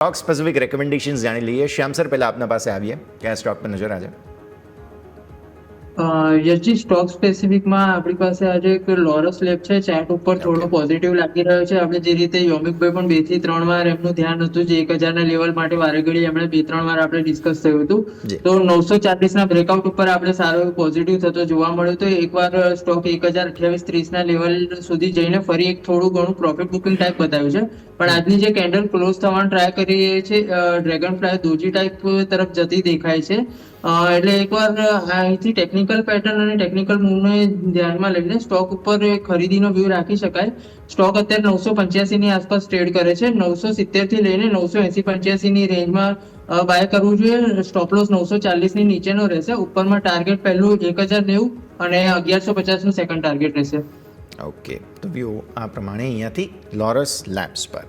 Stock specific recommendations જાણી લઈએ. શ્યામ sir, પહેલા આપના પાસે આવીએ, કયા સ્ટોક પર નજર આજે? યશજી, સ્ટોક સ્પેસિફિકમાં આપણી પાસે આજે એક લોરસ લેબ છે. ચાર્ટ ઉપર થોડો પોઝિટિવ લાગી રહ્યો છે. આપણે જે રીતે યોમિકભાઈ પણ 2 થી 3 વાર એમનું ધ્યાન હતું, જે 1000 ના લેવલ માટે વારે ઘડી એમણે 2-3 વાર આપણે ડિસ્કસ થયું હતું. તો 940 ના બ્રેકઆઉટ ઉપર આપણે સારો એવો પોઝિટિવ થતો જોવા મળ્યો તો એકવાર સ્ટોક 1028-30 ના લેવલ સુધી જઈને ફરી એક થોડું ઘણું પ્રોફિટ બુકિંગ ટાઈપ બતાવ્યું છે. પણ આજની જે કેન્ડલ ક્લોઝ થવાનો ટ્રાય કરી રહી છે, ડ્રેગન ફ્લાય દોજી ટાઈપ તરફ જતી દેખાય છે. એટલે એકવાર અહીંથી ટેકનિકલ પેટર્ન અને ટેકનિકલ મૂવને ધ્યાનમાં લઈને સ્ટોક ઉપર ખરીદીનો વ્યૂ રાખી શકાય. સ્ટોક અત્યારે 985 ની આસપાસ ટ્રેડ કરે છે. 970 થી લઈને 980-85 ની રેન્જમાં બાય કરવું જોઈએ. સ્ટોપ લોસ 940 ની નીચેનો રહેશે. ઉપરમાં ટાર્ગેટ પહેલું 1090 અને 1150 નું સેકન્ડ ટાર્ગેટ રહેશે. ઓકે, તો વ્યૂ આ પ્રમાણે અહીંયાથી લોરસ લેબ્સ પર.